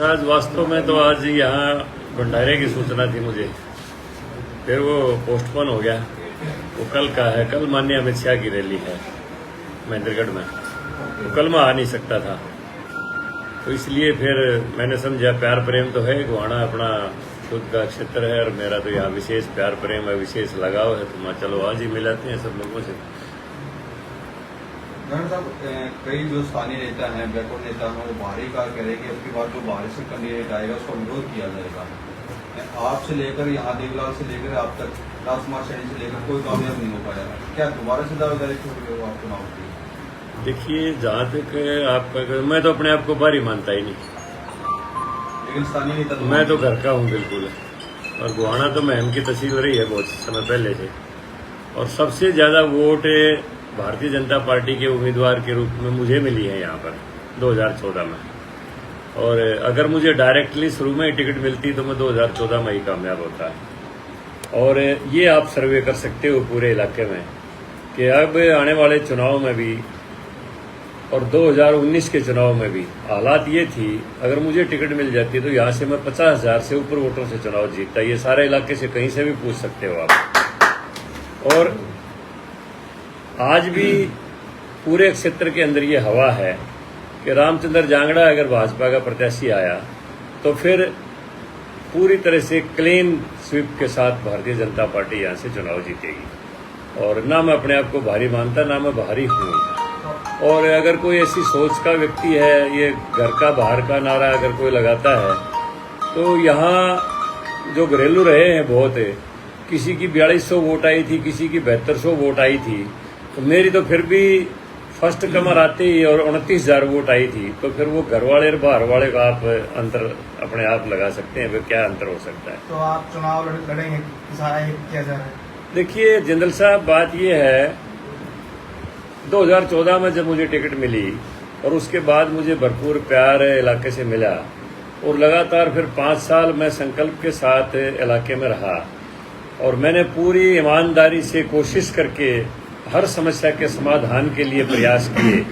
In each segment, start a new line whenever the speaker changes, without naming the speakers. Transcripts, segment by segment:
आज वास्तव में तो आज यहाँ भंडारे की सूचना थी मुझे, फिर वो पोस्टपोन हो गया। वो कल का है, कल माननीय अमित शाह की रैली है महेंद्रगढ़ में, तो कल मैं आ नहीं सकता था। तो इसलिए फिर मैंने समझा प्यार प्रेम तो है, गोहाना अपना खुद का क्षेत्र है और मेरा तो यहाँ विशेष प्यार प्रेम है, विशेष लगाव है, तो मैं चलो आज ही मिलाते हैं सब लोगों से।
साहब, कई जो स्थानीय नेता हैं, बैकवर्ड नेता हैं, वो भारी का कह रहे हैं कि अब की बार जो बारिश से कैंडिडेट आएगा उसका विरोध किया जाएगा। आपसे लेकर यहाँ देवलाल से लेकर आप तक राजकुमार सैनी से लेकर कोई कामयाब नहीं हो पाया। क्या दोबारा से दावेदारी क्यों हुई हो आप चुनाव की?
देखिए, जहाँ तक आपका, मैं तो अपने आप को बाहरी मानता ही नहीं,
लेकिन स्थानीय नेता
मैं तो घर का हूँ बिल्कुल। और गोहाना तो महम की तहसील रही है बहुत समय पहले से, और सबसे ज्यादा वोट भारतीय जनता पार्टी के उम्मीदवार के रूप में मुझे मिली है यहाँ पर 2014 में। और अगर मुझे डायरेक्टली शुरू में ही टिकट मिलती तो मैं 2014 में ही कामयाब होता। और ये आप सर्वे कर सकते हो पूरे इलाके में कि अब आने वाले चुनाव में भी और 2019 के चुनाव में भी हालात ये थी, अगर मुझे टिकट मिल जाती तो यहाँ से मैं 50,000 से ऊपर वोटों से चुनाव जीतता। ये सारे इलाके से कहीं से भी पूछ सकते हो आप। और आज भी पूरे क्षेत्र के अंदर ये हवा है कि रामचंद्र जांगड़ा अगर भाजपा का प्रत्याशी आया तो फिर पूरी तरह से क्लीन स्वीप के साथ भारतीय जनता पार्टी यहाँ से चुनाव जीतेगी। और ना मैं अपने आप को भारी मानता, ना मैं भारी हूँ। और अगर कोई ऐसी सोच का व्यक्ति है, ये घर का बाहर का नारा अगर कोई लगाता है, तो यहाँ जो घरेलू रहे हैं बहुत है, किसी की 4200 वोट आई थी, किसी की 7200 वोट आई थी, तो मेरी तो फिर भी फर्स्ट कमर आते ही और 29,000 वोट आई थी। तो फिर वो घर वाले और बाहर वाले का आप अंतर अपने आप लगा सकते हैं, फिर क्या अंतर हो सकता है।
तो आप चुनाव लड़ेंगे, सारा ये किया जा रहा है।
देखिए जिंदल साहब, बात ये है 2014 में जब मुझे टिकट मिली और उसके बाद मुझे भरपूर प्यार इलाके से मिला और लगातार फिर 5 साल मैं संकल्प के साथ इलाके में रहा और मैंने पूरी ईमानदारी से कोशिश करके हर समस्या के समाधान के लिए प्रयास किए।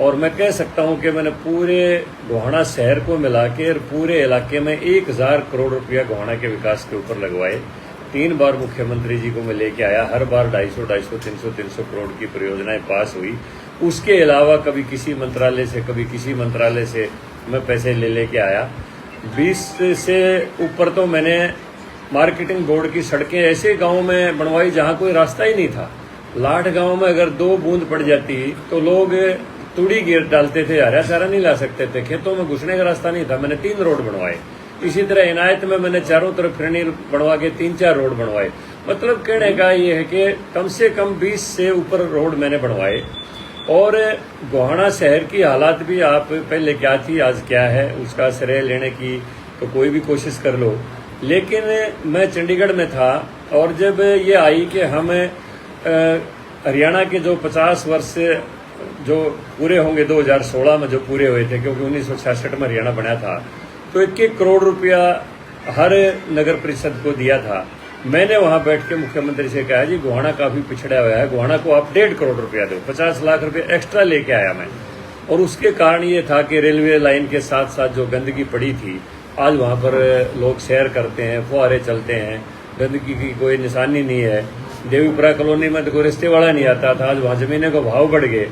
और मैं कह सकता हूं कि मैंने पूरे गोहाना शहर को मिला के और पूरे इलाके में 1000 करोड़ रुपया गोहाना के विकास के ऊपर लगवाए। 3 बार मुख्यमंत्री जी को मैं लेके आया, हर बार 250, 300 करोड़ की परियोजनाएं पास हुई। उसके अलावा कभी किसी मंत्रालय से, कभी किसी मंत्रालय से मैं पैसे लेके आया। 20 से ऊपर तो मैंने मार्केटिंग बोर्ड की सड़कें ऐसे गाँव में बनवाई जहाँ कोई रास्ता ही नहीं था। लाठ गांव में अगर 2 बूंद पड़ जाती तो लोग तुड़ी गिर डालते थे, हरा चारा नहीं ला सकते थे, खेतों में घुसने का रास्ता नहीं था। मैंने 3 रोड बनवाए। इसी तरह इनायत में मैंने चारों तरफ फिरनी बनवा के 3-4 रोड बनवाए। मतलब कहने का ये है कि कम से कम 20 से ऊपर रोड मैंने बनवाए। और गोहाना शहर की हालात भी आप पहले क्या थी आज क्या है, उसका श्रेय लेने की तो कोई भी कोशिश कर लो। लेकिन मैं चंडीगढ़ में था और जब ये आई कि हम हरियाणा के जो 50 वर्ष जो पूरे होंगे 2016 में जो पूरे हुए थे, क्योंकि 1966 में हरियाणा बना था, तो 1-1 करोड़ रुपया हर नगर परिषद को दिया था। मैंने वहां बैठ के मुख्यमंत्री से कहा, जी गोहाना काफी पिछड़ा हुआ है, गोहाना को आप 1.5 करोड़ रुपया दो। 50 लाख रुपये एक्स्ट्रा लेके आया मैं। और उसके कारण ये था कि रेलवे लाइन के साथ साथ जो गंदगी पड़ी थी, आज वहां पर लोग सैर करते हैं, फुहारे चलते हैं, गंदगी की कोई निशानी नहीं है। देवीपुरा कॉलोनी में तो कोई रिश्ते वाला नहीं आता था, आज वहाँ जमीनों का भाव बढ़ गए।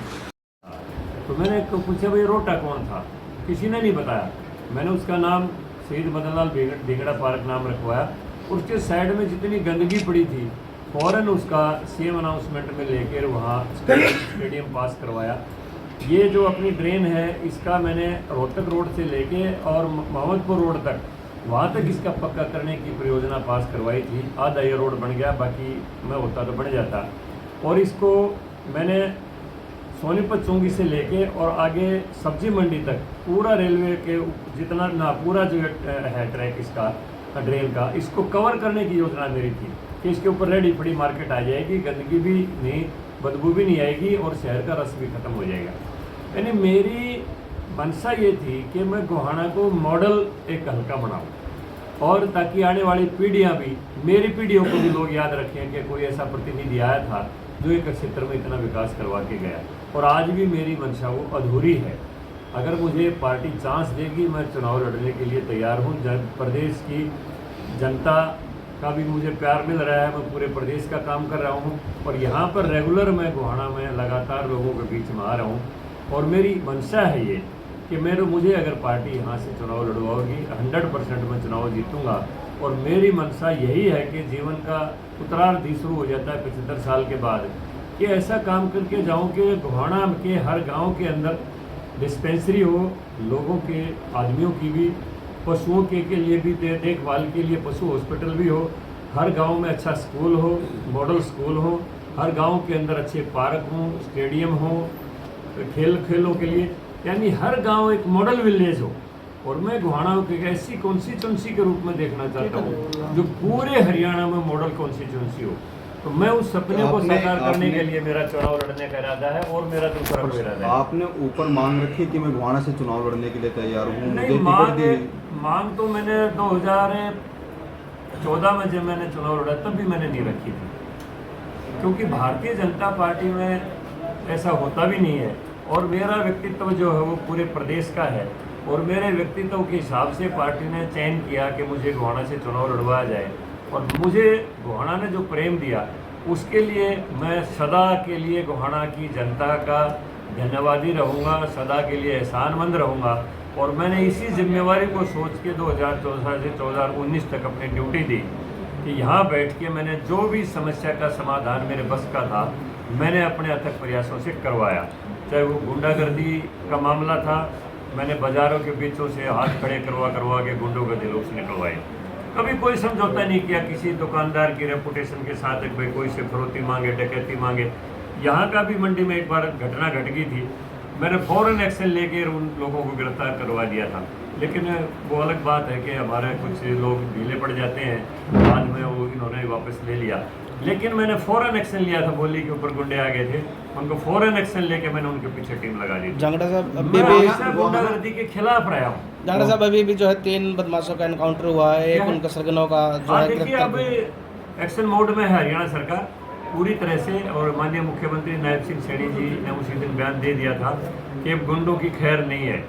तो मैंने पूछा भाई रोटा कौन था, किसी ने नहीं बताया। मैंने उसका नाम शहीद मदनलाल भेंगड़ा पार्क नाम रखवाया। उसके साइड में जितनी गंदगी पड़ी थी फौरन उसका सीएम अनाउंसमेंट में लेकर वहाँ स्टेडियम पास करवाया। ये जो अपनी ड्रेन है इसका मैंने रोहतक रोड से लेके और मोहम्मदपुर रोड तक, वहाँ तक इसका पक्का करने की परियोजना पास करवाई थी। आधा ये रोड बन गया, बाकी मैं होता तो बन जाता। और इसको मैंने सोनीपत चौंगी से लेके और आगे सब्जी मंडी तक पूरा रेलवे के जितना ना पूरा जो है ट्रैक इसका ड्रेन का, इसको कवर करने की योजना मेरी थी कि इसके ऊपर रेडी पड़ी मार्केट आ जाएगी, गंदगी भी नहीं, बदबू भी नहीं आएगी और शहर का रस भी खत्म हो जाएगा। यानी मेरी मंशा ये थी कि मैं गोहाना को मॉडल एक हल्का बनाऊं और ताकि आने वाली पीढ़ियां भी, मेरी पीढ़ियों को भी लोग याद रखें कि कोई ऐसा प्रतिनिधि आया था जो एक क्षेत्र में इतना विकास करवा के गया। और आज भी मेरी मंशा वो अधूरी है। अगर मुझे पार्टी चांस देगी मैं चुनाव लड़ने के लिए तैयार हूँ। प्रदेश की जनता का भी मुझे प्यार मिल रहा है, मैं पूरे प्रदेश का काम कर रहा हूँ और यहाँ पर रेगुलर मैं गोहाना में लगातार लोगों के बीच में आ रहा हूँ और मेरी मंशा है ये कि मुझे अगर पार्टी यहाँ से चुनाव लड़वाओगी 100% मैं चुनाव जीतूँगा। और मेरी मंशा यही है कि जीवन का उत्तरार्ध शुरू हो जाता है 75 साल के बाद कि ऐसा काम करके जाऊँ कि गोहाना के हर गाँव के अंदर डिस्पेंसरी हो, लोगों के आदमियों की भी, पशुओं के लिए भी देखभाल के लिए पशु हॉस्पिटल भी हो, हर गांव में अच्छा स्कूल हो, मॉडल स्कूल हो, हर गांव के अंदर अच्छे पार्क हों, स्टेडियम हो खेलों के लिए, यानी हर गांव एक मॉडल विलेज हो। और मैं गोहाना को ऐसी कॉन्स्टिट्यूंसी के रूप में देखना चाहता हूँ जो पूरे हरियाणा में मॉडल कॉन्स्टिट्यूंसी हो। तो मैं उस सपने को साकार करने के लिए मेरा चुनाव लड़ने का इरादा है और मेरा दूसरा कोई इरादा है।
आपने ऊपर मांग रखी कि मैं गोहाना से चुनाव लड़ने के लिए तैयार हूँ,
नहीं, मांग तो मैंने 2014 में जब मैंने चुनाव लड़ा तब भी मैंने नहीं रखी थी, क्योंकि भारतीय जनता पार्टी में ऐसा होता भी नहीं है और मेरा व्यक्तित्व जो है वो पूरे प्रदेश का है और मेरे व्यक्तित्व के हिसाब से पार्टी ने चयन किया कि मुझे गोहाना से चुनाव लड़वाया जाए। और मुझे गोहाना ने जो प्रेम दिया उसके लिए मैं सदा के लिए गोहाना की जनता का धन्यवादी रहूँगा, सदा के लिए एहसानमंद रहूँगा। और मैंने इसी जिम्मेवारी को सोच के 2014 से 2019 तक अपनी ड्यूटी दी कि यहाँ बैठ के मैंने जो भी समस्या का समाधान मेरे बस का था मैंने अपने अथक प्रयासों से करवाया। चाहे वो गुंडागर्दी का मामला था, मैंने बाज़ारों के बीचों से हाथ खड़े करवा के गुंडों के दिलों से निकलवाए। कभी कोई समझौता नहीं किया किसी दुकानदार की रेपुटेशन के साथ कि भाई कोई से फरोती मांगे, डकैती मांगे। यहाँ का भी मंडी में एक बार घटना घट गई थी, मैंने फ़ौरन एक्शन लेके उन लोगों को गिरफ्तार करवा दिया था। लेकिन वो अलग बात है कि हमारे कुछ लोग ढीले पड़ जाते हैं, बाद में वो इन्होंने वापस ले लिया। लेकिन मैंने फ़ौरन एक्शन लिया था, बोली के ऊपर गुंडे आ गए थे, उनको फ़ौरन एक्शन लेके मैंने उनके पीछे टीम लगा दी।
जांगड़ा साहब
अभी भी गुंडागर्दी के खिलाफ रहा हूँ।
जांगड़ा साहब अभी भी जो है 3 बदमाशों का एनकाउंटर हुआ है, एक उनका सरगनों का जो है
देखिए अब एक्शन मोड में है हरियाणा सरकार पूरी तरह से। और माननीय मुख्यमंत्री नायब सिंह सैनी जी ने उसी दिन बयान दे दिया था कि अब गुंडों की खैर नहीं है,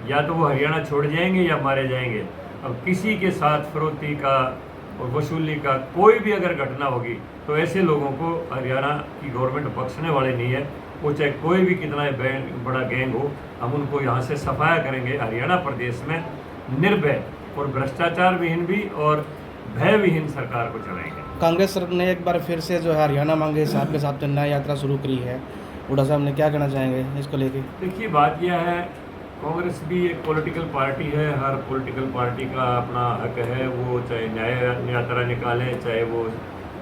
या तो वो हरियाणा छोड़ जाएंगे या मारे जाएंगे। अब किसी के साथ फरोती का और वसूली का कोई भी अगर घटना होगी तो ऐसे लोगों को हरियाणा की गवर्नमेंट बख्शने वाले नहीं है। वो चाहे कोई भी कितना बड़ा गैंग हो, हम उनको यहाँ से सफाया करेंगे। हरियाणा प्रदेश में निर्भय और भ्रष्टाचार विहीन भी और भय विहीन सरकार को चलाएंगे।
कांग्रेस सरकार ने एक बार फिर से जो है हरियाणा मांगे हिसाब के साथ न्याय यात्रा शुरू करी है, हुड्डा साहब ने क्या कहना चाहेंगे इसको लेके?
देखिए बात यह है, कांग्रेस भी एक पॉलिटिकल पार्टी है, हर पॉलिटिकल पार्टी का अपना हक है, वो चाहे न्याय यात्रा निकाले, चाहे वो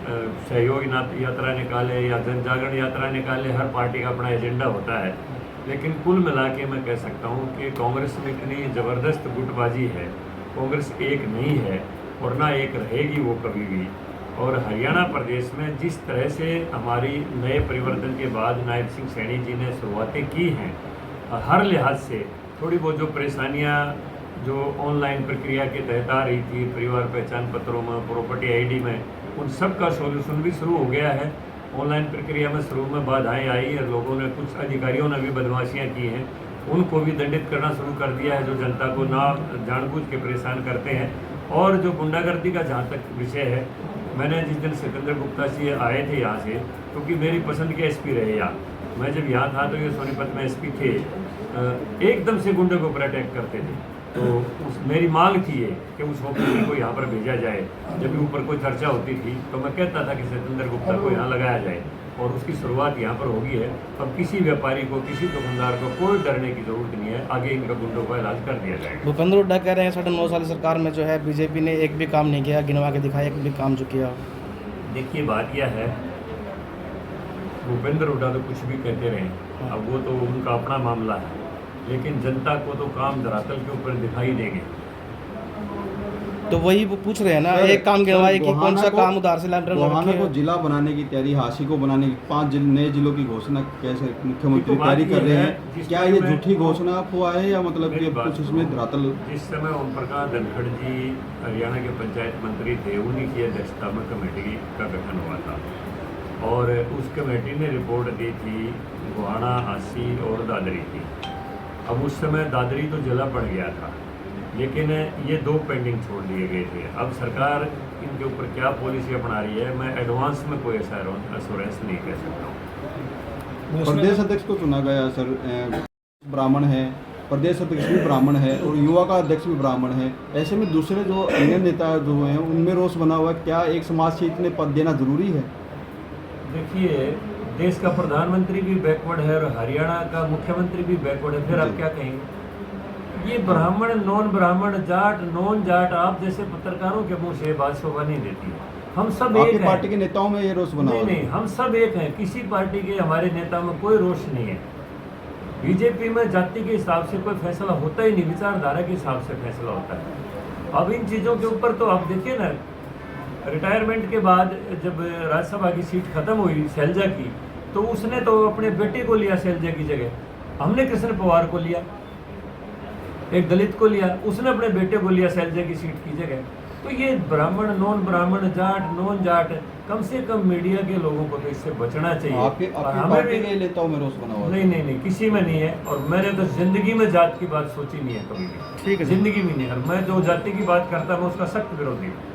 सहयोग यात्रा निकाले या जन जागरण यात्रा निकाले, हर पार्टी का अपना एजेंडा होता है। लेकिन कुल मिला के मैं कह सकता हूँ कि कांग्रेस में इतनी ज़बरदस्त गुटबाजी है, कांग्रेस एक नहीं है और ना एक रहेगी वो कभी भी। और हरियाणा प्रदेश में जिस तरह से हमारी नए परिवर्तन के बाद नायब सिंह सैनी जी ने शुरुआतें की हैं, हर लिहाज से थोड़ी बहुत जो परेशानियाँ जो ऑनलाइन प्रक्रिया के तहत आ रही थी, परिवार पहचान पत्रों में, प्रॉपर्टी आईडी में, उन सब का सॉल्यूशन भी शुरू हो गया है। ऑनलाइन प्रक्रिया में शुरू में बाधाएं आई और लोगों ने, कुछ अधिकारियों ने भी बदमाशियां की हैं, उनको भी दंडित करना शुरू कर दिया है जो जनता को ना जानबूझ के परेशान करते हैं। और जो गुंडागर्दी का जहाँ तक विषय है, मैंने जिस दिन सिकंदर गुप्ता जी आए थे यहाँ से, क्योंकि मेरी पसंद के एसपी रहे यहाँ, मैं जब यहाँ था तो ये सोनीपत में एसपी थे, एकदम से गुंडे को ऊपर अटैक करते थे। तो मेरी मांग थी ये कि उस ऑफिसर को यहाँ पर भेजा जाए। जब भी ऊपर कोई चर्चा होती थी तो मैं कहता था कि सिकंदर गुप्ता को यहाँ लगाया जाए और उसकी शुरुआत यहाँ पर होगी है। अब किसी व्यापारी को, किसी दुकानदार को कोई डरने की जरूरत नहीं है, आगे इनका गुंडों का इलाज कर दिया जाएगा।
भूपेंद्र हुड्डा कह रहे हैं 9.5 साल सरकार में जो है बीजेपी ने एक भी काम नहीं किया, गिनवा के दिखाया एक भी काम जो किया।
देखिए बात यह है, भूपेंद्र हुड्डा तो कुछ भी कहते रहे, अब वो तो उनका अपना मामला है, लेकिन जनता को तो काम धरातल के ऊपर दिखाई देंगे।
तो वही वो पूछ रहे हैं ना, एक काम गिनवाए कि कौन सा काम उधार से
गोहाना को जिला बनाने की तैयारी, हाशी को बनाने की 5 नए जिलों की घोषणा कैसे मुख्यमंत्री तैयारी कर रहे हैं? क्या ये झूठी घोषणा हुआ है या मतलब कि कुछ इसमें धरातल?
जिस समय ओम प्रकाश धनखड़ जी हरियाणा के पंचायत मंत्री थे, उन्हीं की अध्यक्षता में कमेटी का गठन हुआ था और उस कमेटी ने रिपोर्ट दी थी गोहाना, हाशी और दादरी की। अब उस समय दादरी तो जला पड़ गया था, लेकिन ये 2 पेंडिंग छोड़ दिए गए थे। अब सरकार इनके ऊपर क्या पॉलिसी अपना रही है, मैं एडवांस में कोई ऐसा एश्योरेंस नहीं कह सकता हूँ।
प्रदेश अध्यक्ष को चुना गया सर, ब्राह्मण है, प्रदेश अध्यक्ष भी ब्राह्मण है और युवा का अध्यक्ष भी ब्राह्मण है। ऐसे में दूसरे जो अन्य नेता जो हैं उनमें रोष बना हुआ है। क्या एक समाज से इतने पद देना जरूरी है?
देखिए, देश का प्रधानमंत्री भी बैकवर्ड है और हरियाणा का मुख्यमंत्री भी बैकवर्ड है, फिर आप क्या कहेंगे? ये ब्राह्मण, नॉन ब्राह्मण, जाट, नॉन जाट, आप जैसे पत्रकारों के मुंह से बात शोभा नहीं देती है। हम सब
आपकी
एक हैं।
पार्टी के नेताओं में ये रोष बना हुआ है?
नहीं, हम सब एक हैं। किसी पार्टी के हमारे नेता में कोई रोष नहीं है। बीजेपी में जाति के हिसाब से कोई फैसला होता ही नहीं, विचारधारा के हिसाब से फैसला होता है। अब इन चीज़ों के ऊपर तो आप देखिए ना, रिटायरमेंट के बाद जब राज्यसभा की सीट खत्म हुई शैलजा की, तो उसने तो अपने बेटे को लिया शैलजा की जगह। हमने कृष्ण पवार को लिया, एक दलित को लिया, उसने अपने बेटे को लिया शैलजा की सीट की जगह। तो ये ब्राह्मण, नॉन ब्राह्मण, जाट, नॉन जाट, कम से कम मीडिया के लोगों को तो इससे बचना चाहिए।
आपके पार्टी के नेताओं में रोष बना हुआ है?
नहीं, किसी में नहीं है। और मैंने तो जिंदगी में जात की बात सोची नहीं है कभी भी,
ठीक है,
जिंदगी में नहीं है। और मैं जो जाति की बात करता हूँ मैं उसका सख्त विरोधी हूँ।